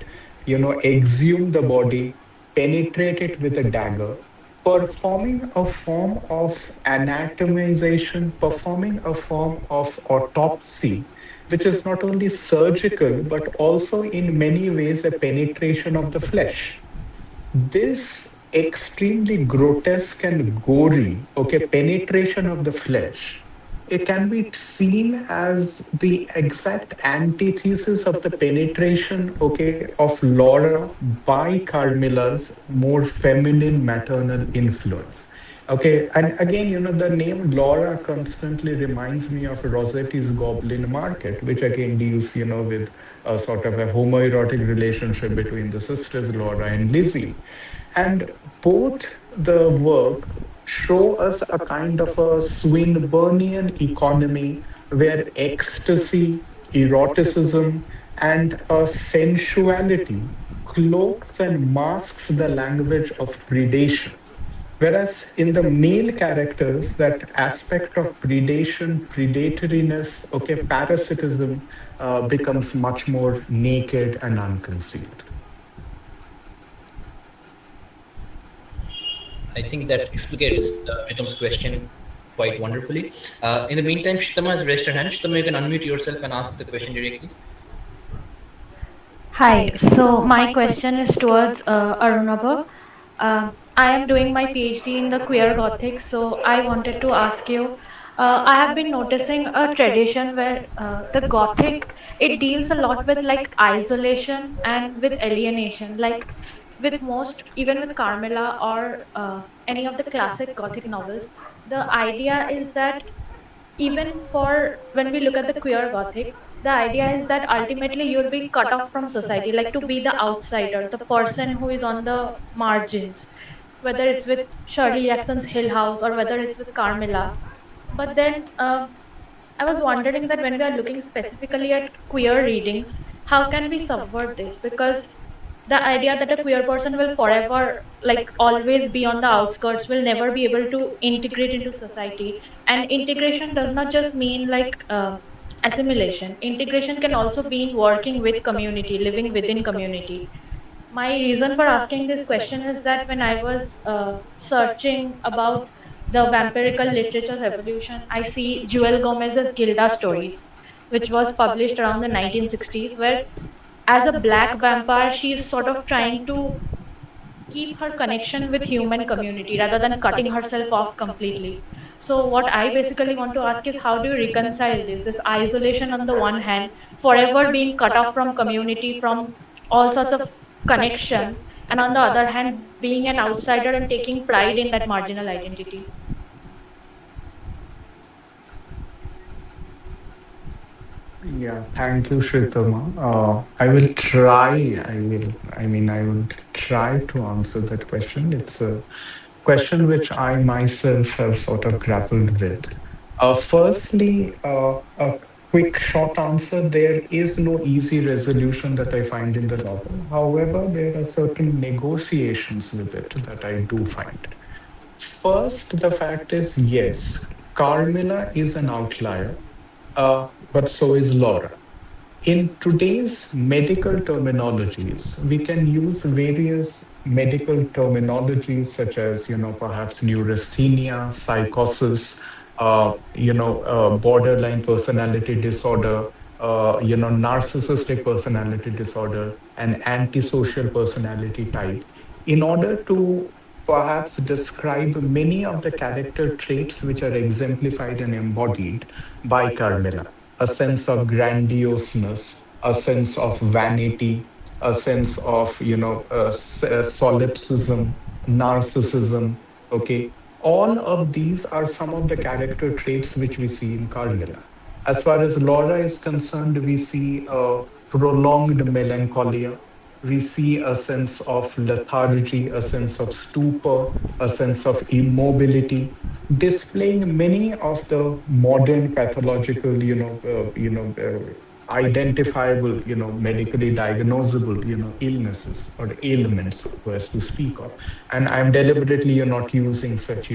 exhume the body, penetrate it with a dagger, performing a form of anatomization, performing a form of autopsy, which is not only surgical, but also in many ways a penetration of the flesh. This extremely grotesque and gory, okay, penetration of the flesh, it can be seen as the exact antithesis of the penetration, okay, of Laura by Carmilla's more feminine maternal influence. Okay, and again, the name Laura constantly reminds me of Rossetti's Goblin Market, which again deals, with a sort of a homoerotic relationship between the sisters Laura and Lizzie. And both the work show us a kind of a Swinburnian economy where ecstasy, eroticism, and a sensuality cloaks and masks the language of predation. Whereas in the male characters, that aspect of predation, predatoriness, okay, parasitism becomes much more naked and unconcealed. I think that explicates Pritam's question quite wonderfully. In the meantime, Shitama has raised her hand. Shitama, you can unmute yourself and ask the question directly. Hi, so my question is towards Arunabha. I am doing my PhD in the queer Gothic, so I wanted to ask you. I have been noticing a tradition where the Gothic it deals a lot with like isolation and with alienation, like with most, even with Carmilla or any of the classic Gothic novels. The idea is that even for when we look at the queer Gothic, the idea is that ultimately you're being cut off from society, like to be the outsider, the person who is on the margins, whether it's with Shirley Jackson's Hill House or whether it's with Carmilla. But then I was wondering that when we are looking specifically at queer readings, how can we subvert this? Because the idea that a queer person will forever like always be on the outskirts, will never be able to integrate into society. And integration does not just mean like assimilation. Integration can also mean working with community, living within community. My reason for asking this question is that when I was searching about the vampirical literature's evolution, I see Joel Gomez's Gilda stories, which was published around the 1960s, where as a black vampire, she's sort of trying to keep her connection with human community rather than cutting herself off completely. So what I basically want to ask is how do you reconcile this isolation on the one hand, forever being cut off from community, from all sorts of connection, and on the other hand being an outsider and taking pride in that marginal identity. Yeah, thank you, Shritama. I will try. I will try to answer that question. It's a question which I myself have sort of grappled with. Firstly, a quick short answer, there is no easy resolution that I find in the novel. However, there are certain negotiations with it that I do find. First, the fact is yes, Carmilla is an outlier, but so is Laura. In today's medical terminologies, we can use various medical terminologies such as, perhaps neurasthenia, psychosis, borderline personality disorder, narcissistic personality disorder, and antisocial personality type, in order to perhaps describe many of the character traits which are exemplified and embodied by Carmilla: a sense of grandioseness, a sense of vanity, a sense of, solipsism, narcissism. Okay, all of these are some of the character traits which we see in Carmilla. As far as Laura is concerned, we see a prolonged melancholia. We see a sense of lethargy, a sense of stupor, a sense of immobility, displaying many of the modern pathological, identifiable, medically diagnosable, illnesses or ailments, so as to speak of. And I'm deliberately, not using such,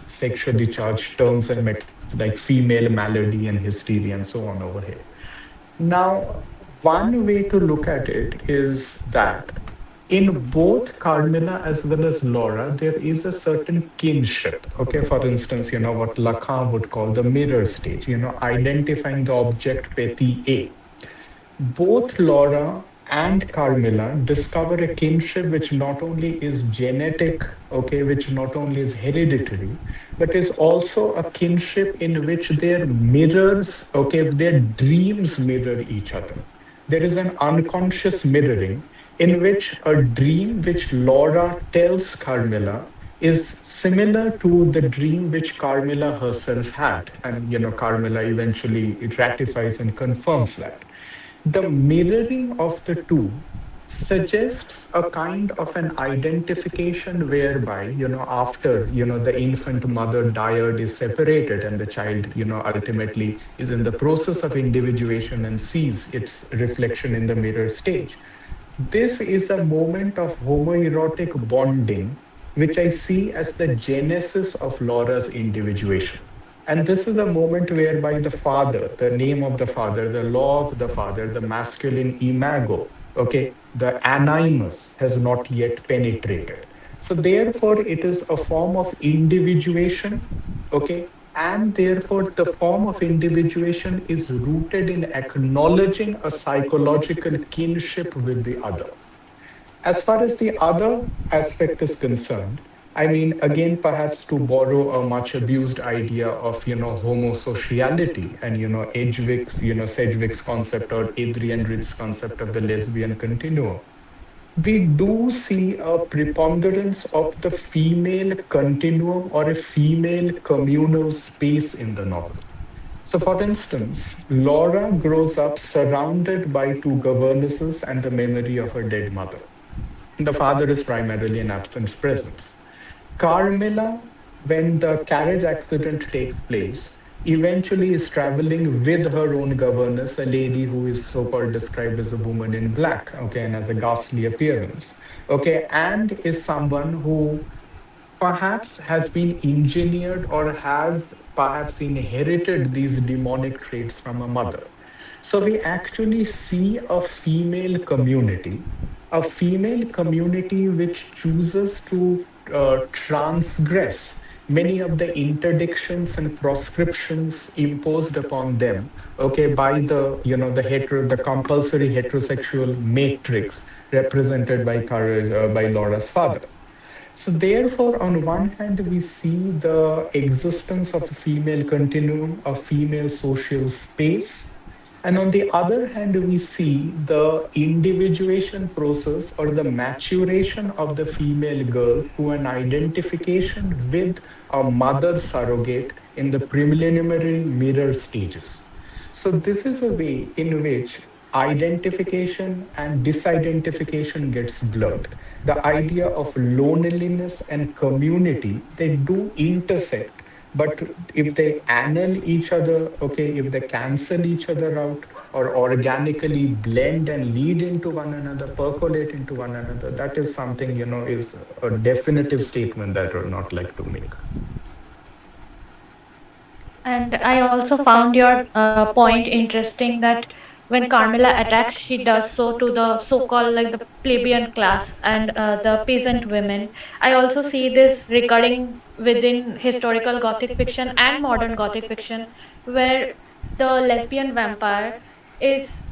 sexually charged terms and metaphors like female malady and hysteria and so on over here. Now, one way to look at it is that in both Carmilla as well as Laura, there is a certain kinship. Okay, for instance, what Lacan would call the mirror stage, identifying the object petit A. Both Laura and Carmilla discover a kinship which not only is genetic, okay, which not only is hereditary, but is also a kinship in which their mirrors, okay, their dreams mirror each other. There is an unconscious mirroring in which a dream which Laura tells Carmilla is similar to the dream which Carmilla herself had. And, Carmilla eventually it ratifies and confirms that. The mirroring of the two suggests a kind of an identification whereby, after, the infant mother died, is separated, and the child, ultimately is in the process of individuation and sees its reflection in the mirror stage. This is a moment of homoerotic bonding, which I see as the genesis of Laura's individuation. And this is the moment whereby the father, the name of the father, the law of the father, the masculine imago, okay, the animus has not yet penetrated. So, therefore, it is a form of individuation, okay, and therefore, the form of individuation is rooted in acknowledging a psychological kinship with the other. As far as the other aspect is concerned, I mean, again, perhaps to borrow a much abused idea of, homosociality and, Sedgwick's concept or Adrian Rich's concept of the lesbian continuum, we do see a preponderance of the female continuum or a female communal space in the novel. So, for instance, Laura grows up surrounded by two governesses and the memory of her dead mother. The father is primarily an absent presence. Carmilla, when the carriage accident takes place, eventually is traveling with her own governess, a lady who is so called described as a woman in black, okay, and has a ghastly appearance, okay, and is someone who perhaps has been engineered or has perhaps inherited these demonic traits from a mother. So we actually see a female community which chooses to transgress many of the interdictions and proscriptions imposed upon them, okay, by the, the compulsory heterosexual matrix represented by by Laura's father. So, therefore, on one hand, we see the existence of a female continuum, a female social space. And on the other hand, we see the individuation process or the maturation of the female girl to an identification with a mother surrogate in the preliminary mirror stages. So, this is a way in which identification and disidentification gets blurred. The idea of loneliness and community, they do intersect But if they annul each other, okay, if they cancel each other out or organically blend and lead into one another, percolate into one another, that is something, is a definitive statement that I would not like to make. And I also found your point interesting that when Carmilla attacks, she does so to the so-called like the plebeian class and the peasant women. I also see this recurring within historical Gothic fiction and modern Gothic fiction, where the lesbian vampire is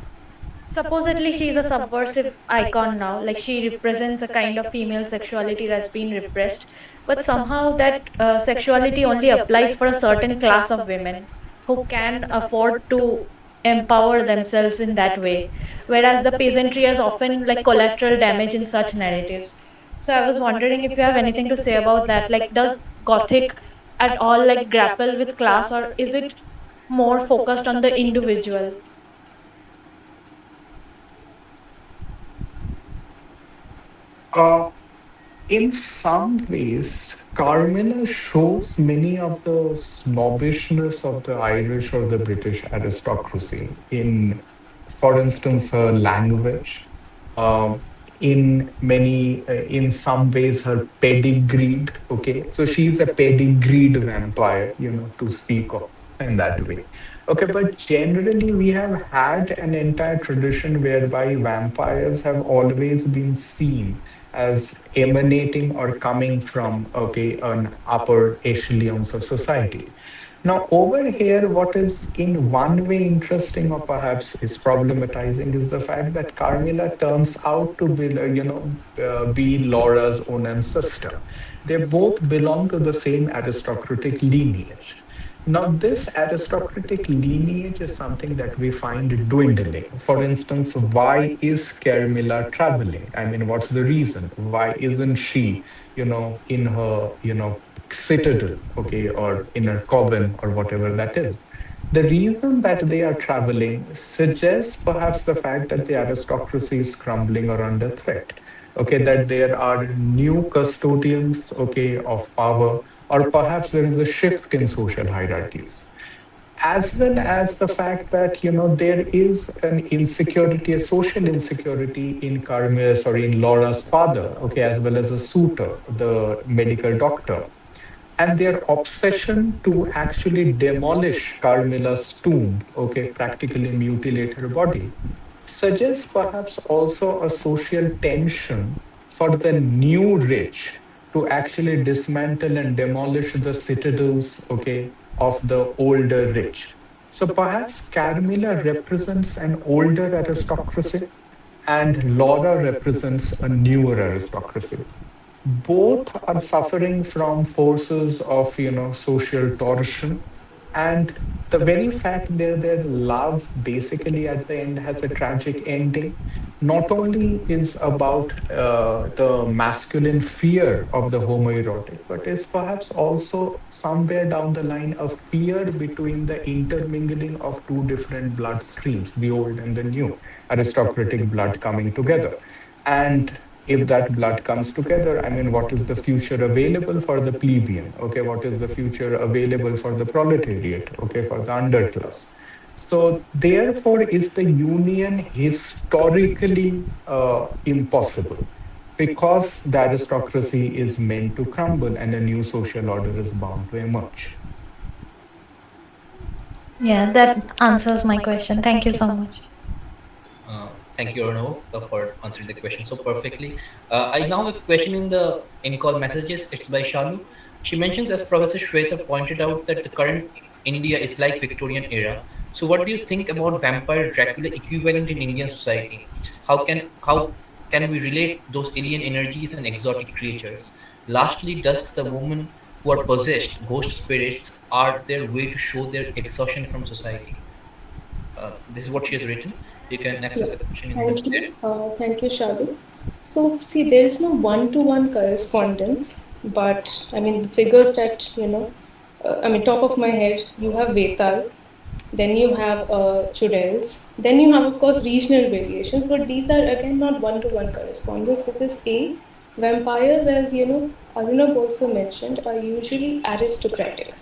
supposedly she is a subversive icon now, like she represents a kind of female sexuality that's been repressed, but somehow that sexuality only applies for a certain class of women who can afford to empower themselves in that way, whereas the peasantry is often like collateral damage in such narratives. So I was wondering if you have anything to say about that, like does Gothic at all like grapple with class, or is it more focused on the individual? Uh, in some ways, Carmilla shows many of the snobbishness of the Irish or the British aristocracy in, for instance, her language. Um, in some ways, her pedigreed. Okay, so she's a pedigreed vampire, to speak of in that way. Okay, but generally, we have had an entire tradition whereby vampires have always been seen as emanating or coming from, okay, an upper echelons of society. Now, over here, what is in one way interesting or perhaps is problematizing is the fact that Carmilla turns out to be, be Laura's own ancestor. They both belong to the same aristocratic lineage. Now, this aristocratic lineage is something that we find dwindling. For instance, why is Carmilla traveling? I mean, what's the reason? Why isn't she, in her, citadel, okay, or in her coven or whatever that is? The reason that they are traveling suggests perhaps the fact that the aristocracy is crumbling or under threat. Okay, that there are new custodians, okay, of power, or perhaps there is a shift in social hierarchies, as well as the fact that there is an insecurity, a social insecurity in Carmilla, sorry, in Laura's father, okay, as well as a suitor, the medical doctor, and their obsession to actually demolish Carmilla's tomb, okay, practically mutilate her body, suggests perhaps also a social tension for the new rich to actually dismantle and demolish the citadels, okay, of the older rich. So perhaps Carmilla represents an older aristocracy and Laura represents a newer aristocracy. Both are suffering from forces of social torsion, and the very fact that their love basically at the end has a tragic ending not only is about the masculine fear of the homoerotic, but is perhaps also somewhere down the line a fear between the intermingling of two different blood streams, the old and the new aristocratic blood coming together. And if that blood comes together, I mean, what is the future available for the plebeian? Okay, what is the future available for the proletariat? Okay, for the underclass. So, therefore, is the union historically impossible because the aristocracy is meant to crumble and a new social order is bound to emerge. Yeah, that answers my question. Thank you so much. Thank you, Arnav, for answering the question so perfectly. I now have a question in the in-call messages. It's by Shalu. She mentions, as Professor Shweta pointed out, that the current India is like Victorian era. So, what do you think about vampire Dracula equivalent in Indian society? How can we relate those alien energies and exotic creatures? Lastly, does the women who are possessed, ghost spirits, are their way to show their exhaustion from society? This is what she has written. You can Yeah, access the question in the thank chat. you. Thank you, Shadu. So, see, there is no one-to-one correspondence, but I mean, the figures that, I mean, top of my head, you have Vetal, then you have Churels, then you have, of course, regional variations, but these are again not one-to-one correspondence because A, vampires, as Arunab also mentioned, are usually aristocratic.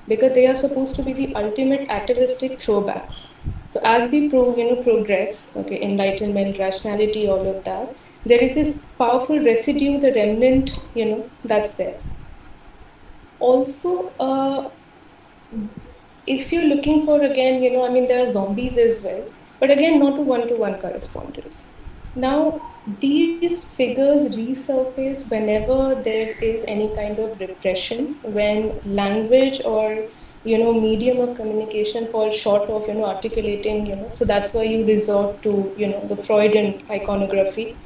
because they are supposed to be the ultimate atavistic throwbacks. So as we progress, okay, enlightenment, rationality, all of that, there is this powerful residue, the remnant, that's there. Also, if you're looking for again, I mean, there are zombies as well, but again, not a one-to-one correspondence. Now, these figures resurface whenever there is any kind of repression, when language or medium of communication falls short of articulating. So that's why you resort to the Freudian iconography.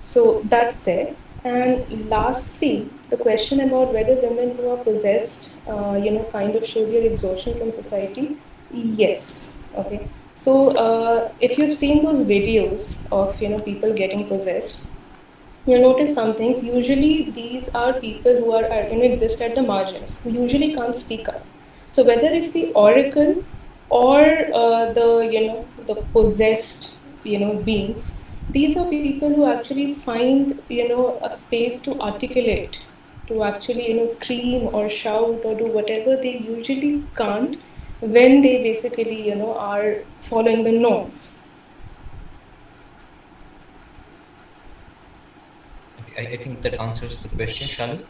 So that's there. And lastly, the question about whether women who are possessed, kind of show their exhaustion from society. Yes. Okay. So if you've seen those videos of people getting possessed, you notice some things. Usually, these are people who exist at the margins, who usually can't speak up. So whether it's the oracle or the the possessed beings, these are people who actually find a space to articulate, to actually scream or shout or do whatever they usually can't when they basically are following the norms. Okay, I think that answers the question, Shalu.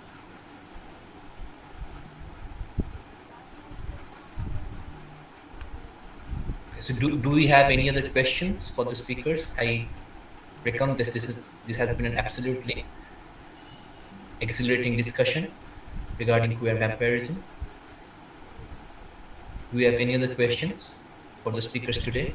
Okay, so do we have any other questions for the speakers? I reckon this has been an absolutely exhilarating discussion regarding queer vampirism. Do we have any other questions for the speakers today?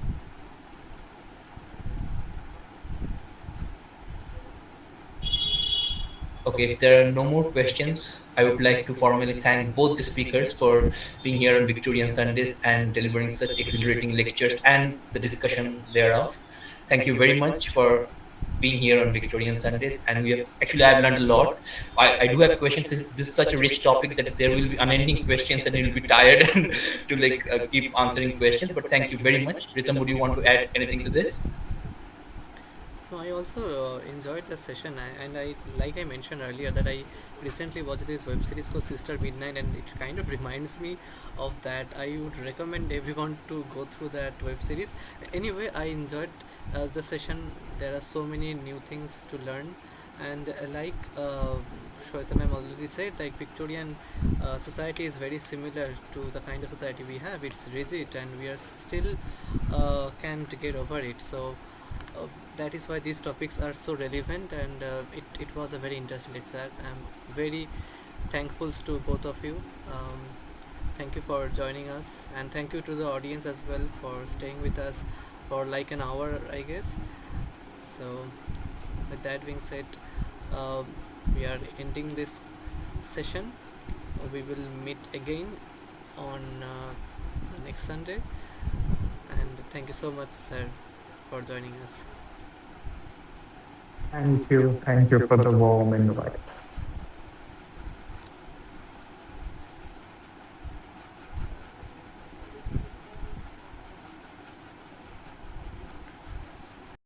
Okay, if there are no more questions, I would like to formally thank both the speakers for being here on Victorian Sundays and delivering such exhilarating lectures and the discussion thereof. Thank you very much for being here on Victorian Sundays. And we have actually, I've learned a lot. I do have questions. This is such a rich topic that there will be unending questions and you'll be tired to keep answering questions. But thank you very much. Ritam, would you want to add anything to this? No, I also enjoyed the session, and I, like I mentioned earlier, that I recently watched this web series called Sister Midnight, and it kind of reminds me of that. I would recommend everyone to go through that web series. Anyway, I enjoyed the session. There are so many new things to learn, and Shweta ma'am already said, like Victorian society is very similar to the kind of society we have. It's rigid, and we are still can't get over it. So uh, that is why these topics are so relevant, and it was a very interesting lecture. I'm very thankful to both of you. Thank you for joining us, and thank you to the audience as well for staying with us for like an hour, I guess. So with that being said, um, we are ending this session. We will meet again on the next Sunday, and thank you so much, sir, for joining us. Thank you. Thank you for the warm invite.